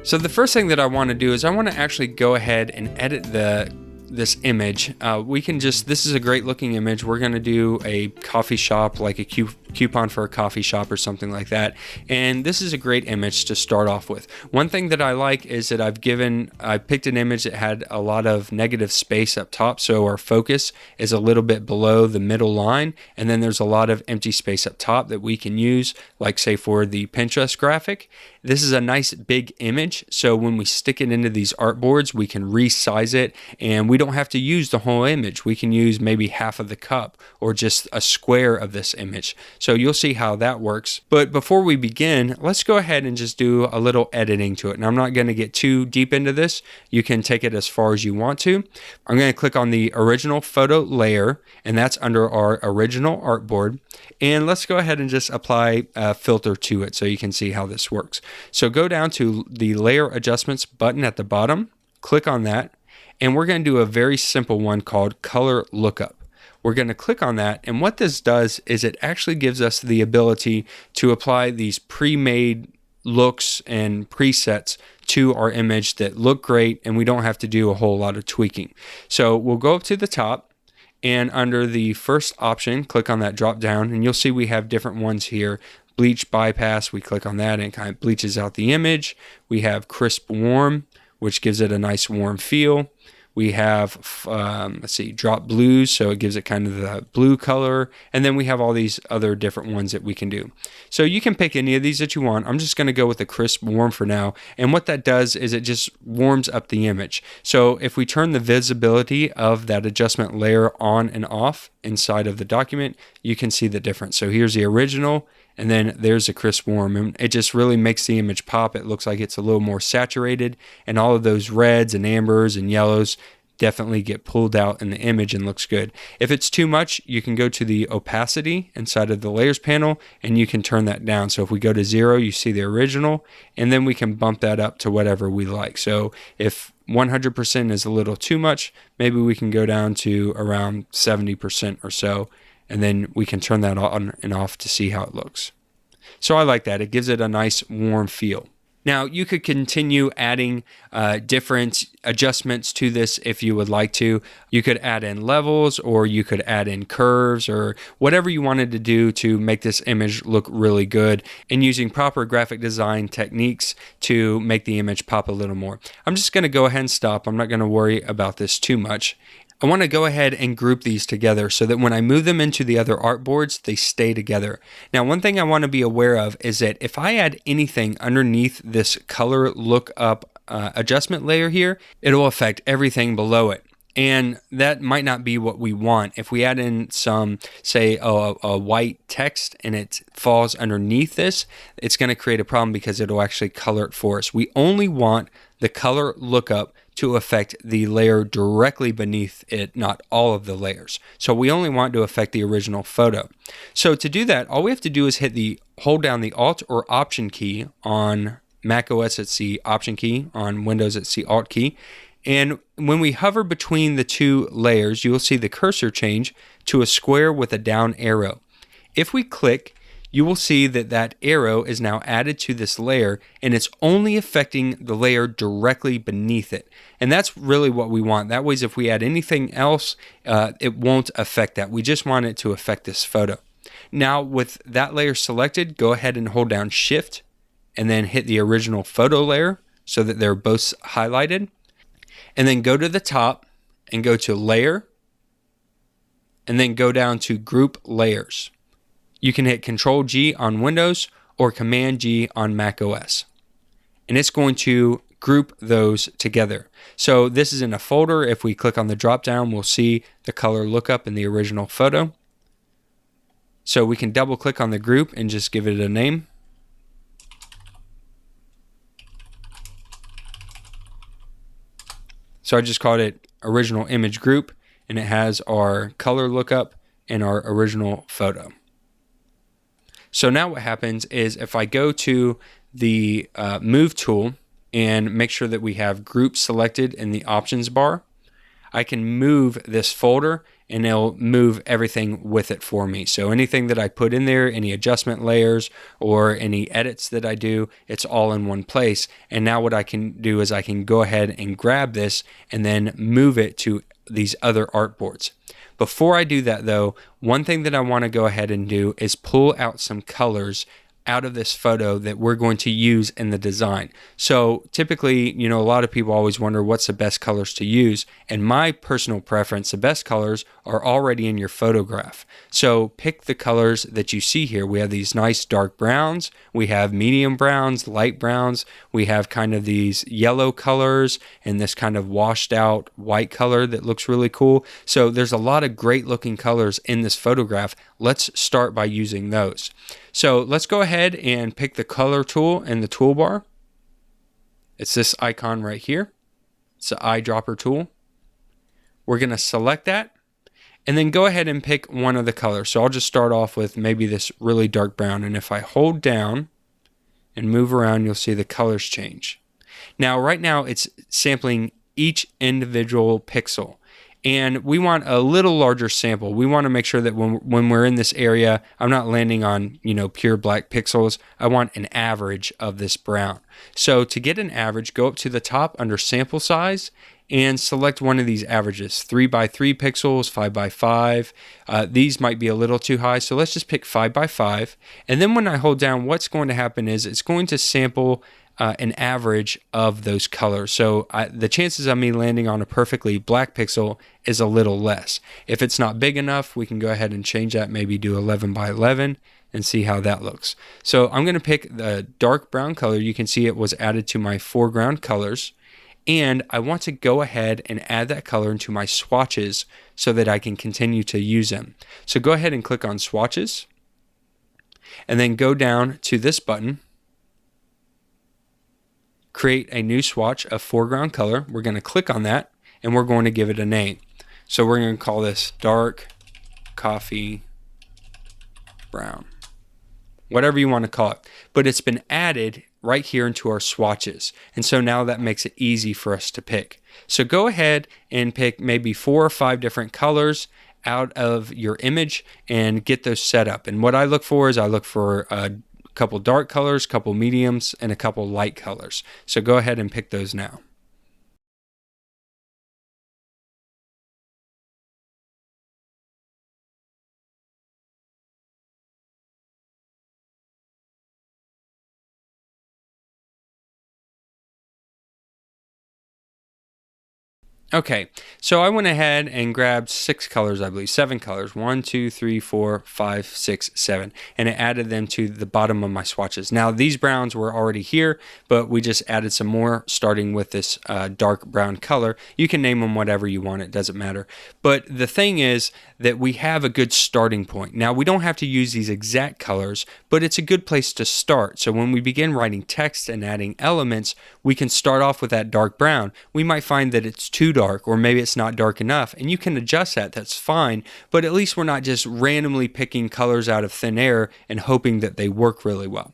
So the first thing that I want to do is I want to actually go ahead and edit this image. This is a great looking image. We're going to do a coffee shop, like a coupon for a coffee shop or something like that. And this is a great image to start off with. One thing that I like is that I picked an image that had a lot of negative space up top. So our focus is a little bit below the middle line. And then there's a lot of empty space up top that we can use, like say for the Pinterest graphic. This is a nice big image. So when we stick it into these artboards, we can resize it, and we don't have to use the whole image. We can use maybe half of the cup or just a square of this image. So you'll see how that works. But before we begin, let's go ahead and just do a little editing to it. And I'm not going to get too deep into this. You can take it as far as you want to. I'm going to click on the original photo layer, and that's under our original artboard. And let's go ahead and just apply a filter to it so you can see how this works. So go down to the layer adjustments button at the bottom, click on that, and we're going to do a very simple one called color lookup. We're going to click on that, and what this does is it actually gives us the ability to apply these pre-made looks and presets to our image that look great, and we don't have to do a whole lot of tweaking. So we'll go up to the top, and under the first option, click on that drop down, and you'll see we have different ones here. Bleach bypass, we click on that and it kind of bleaches out the image. We have crisp warm, which gives it a nice warm feel. We have, drop blues, so it gives it kind of the blue color. And then we have all these other different ones that we can do. So you can pick any of these that you want. I'm just going to go with the crisp warm for now. And what that does is it just warms up the image. So if we turn the visibility of that adjustment layer on and off inside of the document, you can see the difference. So here's the original, and then there's a crisp warm, and it just really makes the image pop. It looks like it's a little more saturated, and all of those reds and ambers and yellows definitely get pulled out in the image and looks good. If it's too much, you can go to the opacity inside of the layers panel and you can turn that down. So if we go to 0, you see the original, and then we can bump that up to whatever we like. So if 100% is a little too much, maybe we can go down to around 70% or so, and then we can turn that on and off to see how it looks. So I like that. It gives it a nice warm feel. Now, you could continue adding different adjustments to this if you would like to. You could add in levels, or you could add in curves, or whatever you wanted to do to make this image look really good, and using proper graphic design techniques to make the image pop a little more. I'm just going to go ahead and stop. I'm not going to worry about this too much. I want to go ahead and group these together so that when I move them into the other artboards, they stay together. Now, one thing I want to be aware of is that if I add anything underneath this color lookup adjustment layer here, it'll affect everything below it. And that might not be what we want. If we add in some, say, a white text and it falls underneath this, it's going to create a problem because it'll actually color it for us. We only want the color lookup to affect the layer directly beneath it, not all of the layers. So we only want to affect the original photo. So to do that, all we have to do is hold down the Alt or Option key. On Mac OS, it's the Option key. On Windows, it's the Alt key. And when we hover between the two layers, you will see the cursor change to a square with a down arrow. If we click, you will see that that arrow is now added to this layer, and it's only affecting the layer directly beneath it. And that's really what we want. That way, if we add anything else, it won't affect that. We just want it to affect this photo. Now, with that layer selected, go ahead and hold down Shift and then hit the original photo layer so that they're both highlighted. And then go to the top and go to Layer, and then go down to Group Layers. You can hit Control-G on Windows or Command-G on Mac OS. And it's going to group those together. So this is in a folder. If we click on the drop-down, we'll see the color lookup in the original photo. So we can double-click on the group and just give it a name. So I just called it Original Image Group, and it has our color lookup and our original photo. So now what happens is if I go to the Move tool and make sure that we have Group selected in the options bar, I can move this folder and it'll move everything with it for me. So anything that I put in there, any adjustment layers or any edits that I do, it's all in one place. And now what I can do is I can go ahead and grab this and then move it to these other artboards. Before I do that though, one thing that I want to go ahead and do is pull out some colors out of this photo that we're going to use in the design. So typically, a lot of people always wonder what's the best colors to use. And my personal preference, the best colors are already in your photograph. So pick the colors that you see here. We have these nice dark browns, we have medium browns, light browns, we have kind of these yellow colors and this kind of washed out white color that looks really cool. So there's a lot of great looking colors in this photograph. Let's start by using those. So let's go ahead and pick the color tool in the toolbar. It's this icon right here. It's the eyedropper tool. We're going to select that and then go ahead and pick one of the colors. So I'll just start off with maybe this really dark brown. And if I hold down and move around, you'll see the colors change. Now, right now it's sampling each individual pixel. And we want a little larger sample. We want to make sure that when we're in this area, I'm not landing on, pure black pixels. I want an average of this brown. So to get an average, go up to the top under sample size and select one of these averages, 3x3 pixels, 5x5. These might be a little too high, so let's just pick 5x5. And then when I hold down, what's going to happen is it's going to sample an average of those colors. So the chances of me landing on a perfectly black pixel is a little less. If it's not big enough, we can go ahead and change that, maybe do 11x11 and see how that looks. So I'm going to pick the dark brown color. You can see it was added to my foreground colors. And I want to go ahead and add that color into my swatches so that I can continue to use them. So go ahead and click on swatches and then go down to this button. Create a new swatch of foreground color. We're going to click on that and we're going to give it a name. So we're going to call this dark coffee brown, whatever you want to call it. But it's been added right here into our swatches. And so now that makes it easy for us to pick. So go ahead and pick maybe 4 or 5 different colors out of your image and get those set up. And what I look for is I look for couple dark colors, couple mediums, and a couple light colors. So go ahead and pick those now. Okay, so I went ahead and grabbed 6 colors, I believe, 7 colors, 1, 2, 3, 4, 5, 6, 7, and it added them to the bottom of my swatches. Now these browns were already here, but we just added some more starting with this dark brown color. You can name them whatever you want, it doesn't matter. But the thing is that we have a good starting point. Now we don't have to use these exact colors, but it's a good place to start. So when we begin writing text and adding elements, we can start off with that dark brown. We might find that it's too dark, or maybe it's not dark enough, and you can adjust that. That's fine, but at least we're not just randomly picking colors out of thin air and hoping that they work really well.